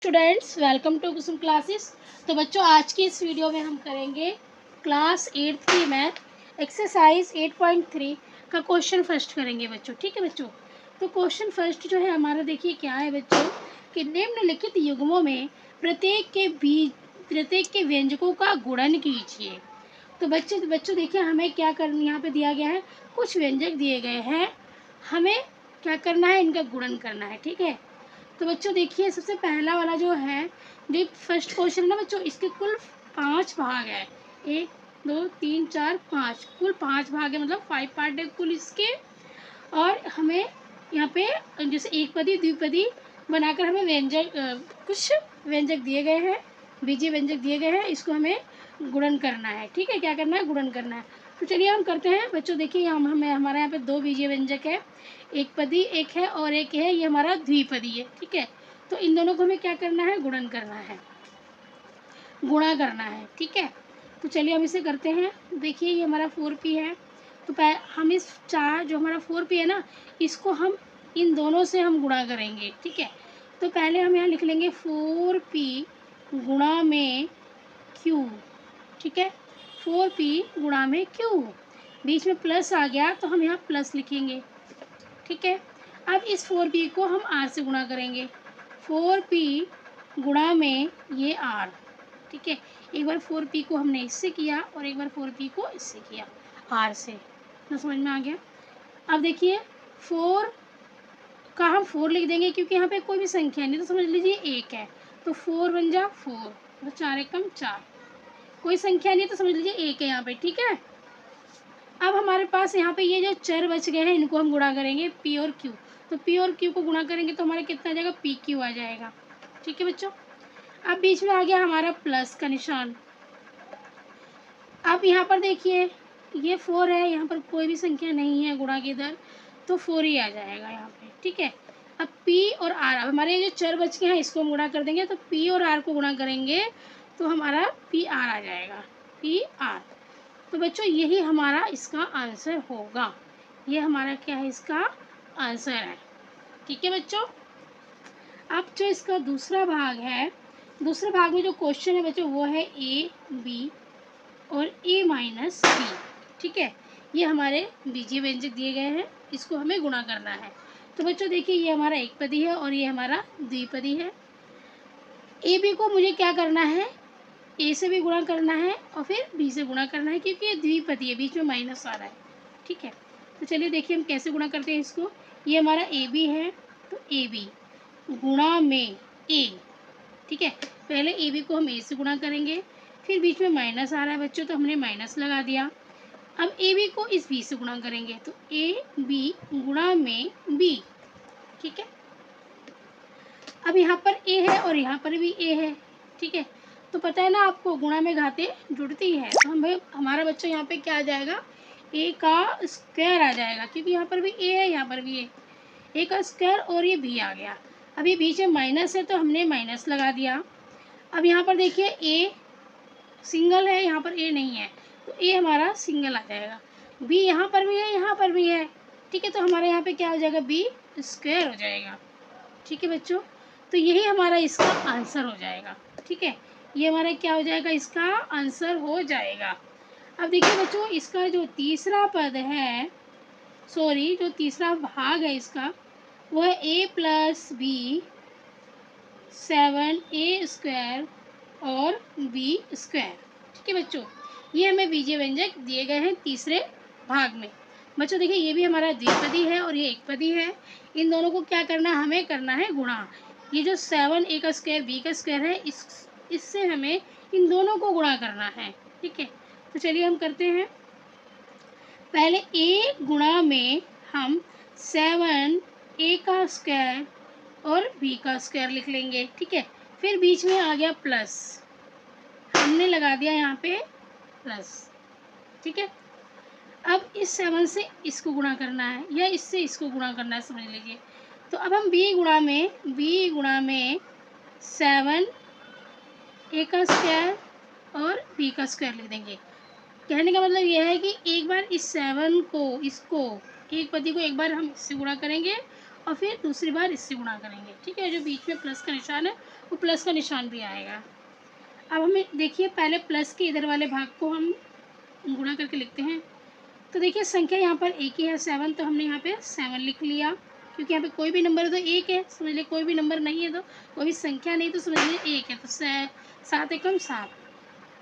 Students welcome to Kusum classes. तो बच्चों आज की इस वीडियो में हम करेंगे क्लास 8th की मैथ एक्सरसाइज 8.3 का क्वेश्चन फर्स्ट करेंगे बच्चों। ठीक है बच्चों, तो क्वेश्चन फर्स्ट जो है हमारा देखिए क्या है बच्चों कि निम्नलिखित युग्मों में प्रत्येक के व्यंजकों का गुणन कीजिए। तो बच्चों देखिए हमें क्या करना, यहाँ पे दिया गया है कुछ व्यंजक दिए गए हैं, हमें क्या करना है, इनका गुणन करना है। ठीक है, तो बच्चों देखिए सबसे पहला वाला जो है, जो फर्स्ट क्वेश्चन है ना बच्चों, इसके कुल 5 भाग है। 1 2 3 4 5, कुल 5 भाग है, मतलब 5 पार्ट है कुल इसके। और हमें यहाँ पे जैसे एक पदी द्विपदी बनाकर हमें कुछ व्यंजक दिए गए हैं, बीजीय व्यंजक दिए गए हैं, इसको हमें गुणन करना है। ठीक है, क्या करना है, गुणन करना है। तो चलिए हम करते हैं बच्चों। देखिए हमें हमारे यहाँ पे 2 बीजीय व्यंजक है, एक पदी एक है और एक है ये हमारा द्विपदी है। ठीक है, तो इन दोनों को हमें क्या करना है, गुणन करना है, गुणा करना है। ठीक है, तो चलिए हम इसे करते हैं। देखिए ये हमारा 4p है, तो हम इस चार जो हमारा 4p है ना, इसको हम इन दोनों से हम गुणा करेंगे। ठीक है, तो पहले हम यहाँ लिख लेंगे 4p गुणा में q। ठीक है, 4p गुणा में q, बीच में प्लस आ गया तो हम यहाँ प्लस लिखेंगे। ठीक है, अब इस 4p को हम r से गुणा करेंगे, 4p गुणा में ये r। ठीक है, एक बार 4p को हमने इससे किया और एक बार 4p को इससे किया, r से। तो समझ में आ गया। अब देखिए 4 का हम 4 लिख देंगे क्योंकि यहाँ पे कोई भी संख्या नहीं, तो समझ लीजिए 1 है, तो 4 बन जा 4, तो 4 एकम 4, कोई संख्या नहीं तो समझ लीजिए 1 है यहाँ पे। ठीक है, अब हमारे पास यहाँ पे ये जो चर बच गए हैं इनको हम गुणा करेंगे p और q। तो p और q को गुणा करेंगे तो हमारा कितना आ जाएगा, pq आ जाएगा। ठीक है बच्चों, अब बीच में आ गया हमारा प्लस का निशान। अब यहाँ पर देखिए ये 4 है, यहाँ पर कोई भी संख्या नहीं है गुणा के इधर, तो 4 ही आ जाएगा यहाँ पे। ठीक है, अब p और r, अब हमारे ये जो चर बच गए हैं इसको हम गुणा कर देंगे, तो p और r को गुणा करेंगे तो हमारा pr आ जाएगा, pr। तो बच्चों यही हमारा इसका आंसर होगा, ये हमारा क्या है, इसका आंसर है। ठीक है बच्चों, अब जो इसका दूसरा भाग है, दूसरे भाग में जो क्वेश्चन है बच्चों वो है a b और a माइनस b। ठीक है, ये हमारे बीजीय व्यंजक दिए गए हैं, इसको हमें गुणा करना है। तो बच्चों देखिए ये हमारा एक पदी है और ये हमारा द्विपदी है। ए बी को मुझे क्या करना है, ए से भी गुणा करना है और फिर बी से गुणा करना है क्योंकि ये द्विपदी है, बीच में माइनस आ रहा है। ठीक है, तो चलिए देखिए हम कैसे गुणा करते हैं इसको। ये हमारा ए बी है, तो ए बी गुणा में ए। ठीक है, पहले ए बी को हम ए से गुणा करेंगे, फिर बीच में माइनस आ रहा है बच्चों तो हमने माइनस लगा दिया। अब ए बी को इस बी से गुणा करेंगे, तो ए बी गुणा में बी। ठीक है, अब यहाँ पर ए है और यहाँ पर भी ए है। ठीक है, तो पता है ना आपको गुणा में घातें जुड़ती है, तो हमारा बच्चा यहाँ पे क्या आ जाएगा, ए का स्क्वायर आ जाएगा क्योंकि यहाँ पर भी ए है यहाँ पर भी ए का स्क्वायर और ये बी आ गया। अब ये बीच में माइनस है तो हमने माइनस लगा दिया। अब यहाँ पर देखिए ए सिंगल है, यहाँ पर ए नहीं है, तो ए हमारा सिंगल आ जाएगा। बी यहाँ पर भी है यहाँ पर भी है। ठीक है, तो हमारे यहाँ पे क्या हो जाएगा, बी स्क्वायर हो जाएगा। ठीक है बच्चों, तो यही हमारा इसका आंसर हो जाएगा। ठीक है, ये हमारा क्या हो जाएगा, इसका आंसर हो जाएगा। अब देखिए बच्चों इसका जो तीसरा पद है, सॉरी जो तीसरा भाग है इसका, वो है a plus B 7a square और b स्क्वायर। ठीक है बच्चों, ये हमें बीजीय व्यंजक दिए गए हैं तीसरे भाग में। बच्चों देखिए ये भी हमारा द्विपदी है और ये एकपदी है, इन दोनों को क्या करना है, हमें करना है गुणा। ये जो 7a का स्क्वायर b का स्क्वायर है, इससे हमें इन दोनों को गुणा करना है। ठीक है, तो चलिए हम करते हैं। पहले a गुणा में हम 7a का स्क्वायर और b का स्क्वायर लिख लेंगे। ठीक है, फिर बीच में आ गया प्लस, हमने लगा दिया यहाँ पे प्लस। ठीक है, अब इस 7 से इसको गुणा करना है या इससे इसको गुणा करना है, समझ लीजिए। तो अब हम b गुणा में 7a का स्क्वायर और b का स्क्वायर लिख देंगे। कहने का मतलब यह है कि एक बार इस 7 को, इसको एक पदी को एक बार हम इससे गुणा करेंगे और फिर दूसरी बार इससे गुणा करेंगे, ठीक है। जो बीच में प्लस का निशान है वो प्लस का निशान भी आएगा। अब हमें देखिए पहले प्लस के इधर वाले भाग को हम गुणा करके लिखते हैं। तो देखिए संख्या यहाँ पर एक ही है 7, तो हमने यहाँ पे 7 लिख लिया, क्योंकि यहाँ पे कोई भी नंबर है तो एक है, समझ लीजिए कोई भी नंबर नहीं है तो कोई भी संख्या नहीं तो समझ लीजिए एक है, तो 7 एकम 7।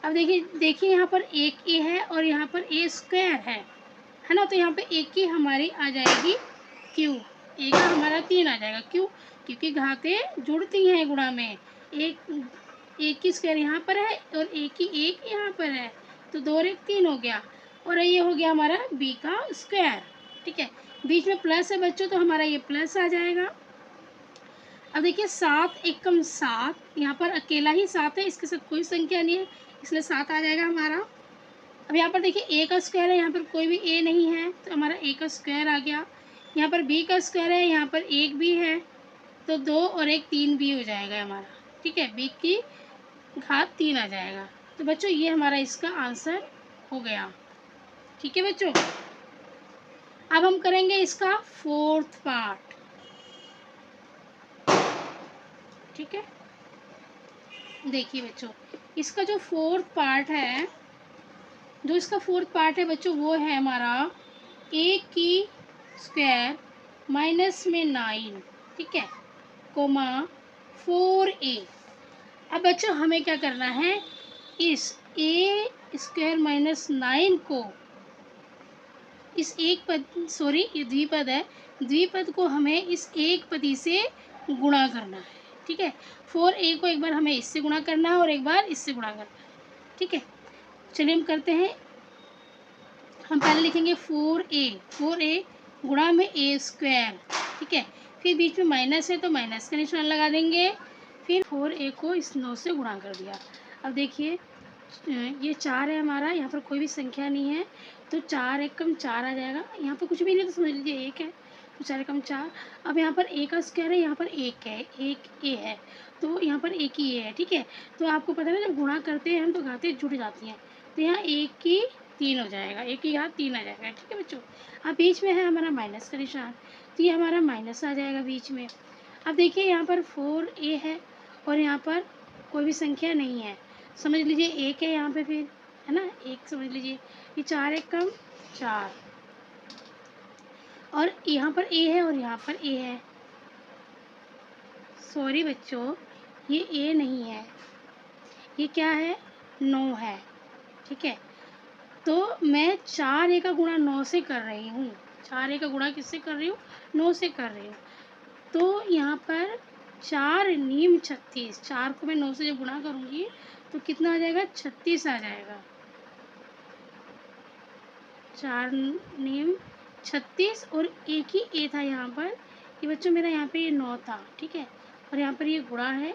अब देखिए यहाँ पर एक ए है और यहाँ पर ए स्क्वायर है ना, तो यहाँ पे एक की हमारी आ जाएगी क्यू, ए का हमारा 3 आ जाएगा। क्यों? क्योंकि घातें जुड़ती हैं गुणा में। एक की स्क्वायर यहाँ पर है और एक की एक यहाँ पर है, तो 2 और 1 3 हो गया, और ये हो गया हमारा बी का स्क्वायर, ठीक है। बीच में प्लस है बच्चों, तो हमारा ये प्लस आ जाएगा। अब देखिए 7 एकम 7, यहाँ पर अकेला ही 7 है, इसके साथ कोई संख्या नहीं है, इसलिए 7 आ जाएगा हमारा। अब यहाँ पर देखिए ए का स्क्वायर है, यहाँ पर कोई भी ए नहीं है, तो हमारा ए का स्क्वायर आ गया। यहाँ पर बी का स्क्वायर है, यहाँ पर एक भी है, तो 2 और 1 3 भी हो जाएगा हमारा, ठीक है। बी की घात 3 आ जाएगा। तो बच्चों ये हमारा इसका आंसर हो गया, ठीक है बच्चों। अब हम करेंगे इसका 4th पार्ट, ठीक है। देखिए बच्चों इसका जो 4th पार्ट है, बच्चों वो है हमारा ए की स्क्वायर माइनस में 9, ठीक है, कोमा 4a। अब बच्चों हमें क्या करना है, इस ए स्क्वायर माइनस 9 को इस एक पद, सॉरी ये द्विपद है, द्विपद को हमें इस एक पदी से गुणा करना है, ठीक है। 4a को एक बार हमें इससे गुणा करना है और एक बार इससे गुणा करना है, ठीक है। चलिए हम करते हैं। हम पहले लिखेंगे 4a गुणा में ए स्क्वायर, ठीक है। फिर बीच में माइनस है तो माइनस का निशान लगा देंगे, फिर 4a को इस 9 से गुणा कर दिया। अब देखिए ये 4 है हमारा, यहाँ पर कोई भी संख्या नहीं है, तो 4 एकम 4 आ जाएगा। यहाँ पर कुछ भी नहीं तो समझ लीजिए 1 है, तो 4 एकम 4। अब यहाँ पर ए का स्क्वायर है, यहाँ पर एक है, एक ए है, तो यहाँ पर एक ही ए है, ठीक है। तो आपको पता है ना जब गुणा करते हैं हम तो घातें जुड़ जाती हैं, तो यहाँ एक की 3 हो जाएगा, एक की घात 3 आ जाएगा, ठीक है बच्चों। अब बीच में है हमारा माइनस का निशान, तो ये हमारा माइनस आ जाएगा बीच में। अब देखिए यहाँ पर 4a है और यहाँ पर कोई भी संख्या नहीं है, समझ लीजिए एक है यहाँ पे, फिर है ना एक, समझ लीजिए ये 4 एकम 4, और यहाँ पर ए है और यहाँ पर ए है, सॉरी बच्चों ये ए नहीं है, ये क्या है 9 है, ठीक है। तो मैं 4a का गुणा 9 से कर रही हूँ, 4a का गुणा किससे कर रही हूँ, 9 से कर रही हूँ। तो यहाँ पर 4 नीम 36, 4 को मैं 9 से जब गुणा करूँगी तो कितना आ जाएगा, 36 आ जाएगा। 4 नीम 36 और एक ही ए था यहाँ पर, ये बच्चों मेरा यहाँ पे ये 9 था, ठीक है। और यहाँ पर ये गुणा है,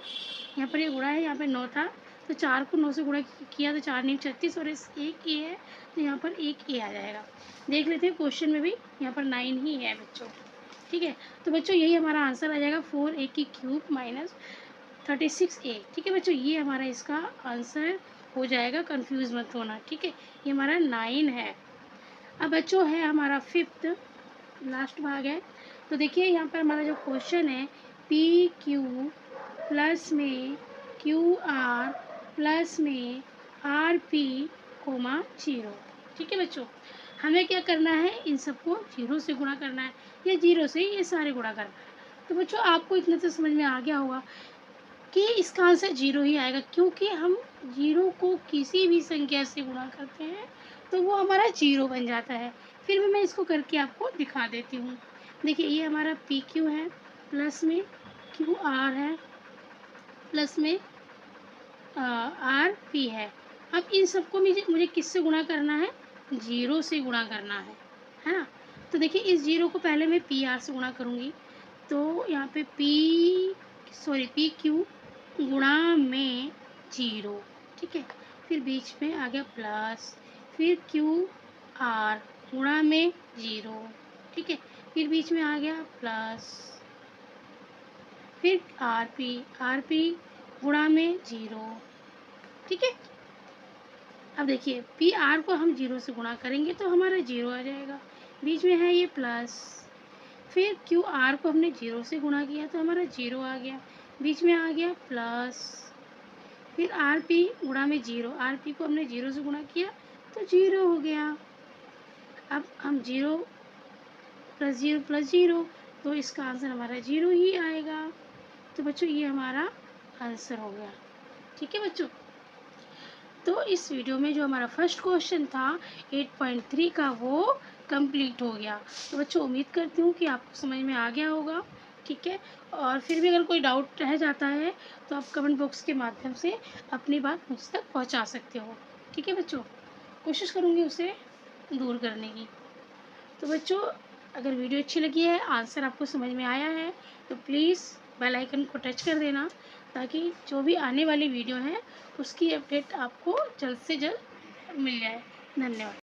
यहाँ पर ये गुणा है, यहाँ पे 9 था, तो 4 को 9 से गुणा किया तो 4 नीम 36 और इस एक ए है, तो यहाँ पर एक ए आ जाएगा। देख लेते हैं क्वेश्चन में भी यहाँ पर 9 ही है बच्चों, ठीक है। तो बच्चों यही हमारा आंसर आ जाएगा 4a की क्यूब माइनस 36a, ठीक है बच्चों। ये हमारा इसका आंसर हो जाएगा, कंफ्यूज मत होना, ठीक है। ये हमारा 9 है। अब बच्चों है हमारा 5th लास्ट भाग है। तो देखिए यहाँ पर हमारा जो क्वेश्चन है पी क्यू प्लस में क्यू आर प्लस में आर पी कोमा 0, ठीक है बच्चों। हमें क्या करना है, इन सबको 0 से गुणा करना है, या 0 से ये सारे गुणा करना है। तो बच्चों आपको इतना तो समझ में आ गया होगा कि इसका आंसर 0 ही आएगा, क्योंकि हम 0 को किसी भी संख्या से गुणा करते हैं तो वो हमारा 0 बन जाता है। फिर भी मैं इसको करके आपको दिखा देती हूँ। देखिए ये हमारा पी क्यू है, प्लस में क्यू आर है, प्लस में आर पी है। अब इन सबको मुझे किससे गुणा करना है, 0 से गुणा करना है ना। तो देखिए इस 0 को पहले मैं पी आर से गुणा करूँगी, तो यहाँ पे पी क्यू गुणा में 0, ठीक है। फिर बीच में आ गया प्लस, फिर क्यू आर गुणा में 0, ठीक है। फिर बीच में आ गया प्लस, फिर आर पी गुणा में 0, ठीक है। अब देखिए पी आर को हम 0 से गुणा करेंगे तो हमारा 0 आ जाएगा, बीच में है ये प्लस, फिर क्यू आर को हमने 0 से गुणा किया तो हमारा 0 आ गया, बीच में आ गया प्लस, फिर आर पी गुणा में 0, आर पी को हमने 0 से गुणा किया तो 0 हो गया। अब हम 0 प्लस 0, तो इसका आंसर हमारा 0 ही आएगा। तो बच्चों ये हमारा आंसर हो गया। ठीक है बच्चों, तो इस वीडियो में जो हमारा फर्स्ट क्वेश्चन था 8.3 का वो कंप्लीट हो गया। तो बच्चों उम्मीद करती हूँ कि आपको समझ में आ गया होगा। ठीक है, और फिर भी अगर कोई डाउट रह जाता है तो आप कमेंट बॉक्स के माध्यम से अपनी बात मुझ तक पहुँचा सकते हो। ठीक है बच्चों, कोशिश करूँगी उसे दूर करने की। तो बच्चों अगर वीडियो अच्छी लगी है, आंसर आपको समझ में आया है, तो प्लीज़ बेल आइकन को टच कर देना, ताकि जो भी आने वाली वीडियो है उसकी अपडेट आपको जल्द से जल्द मिल जाए। धन्यवाद।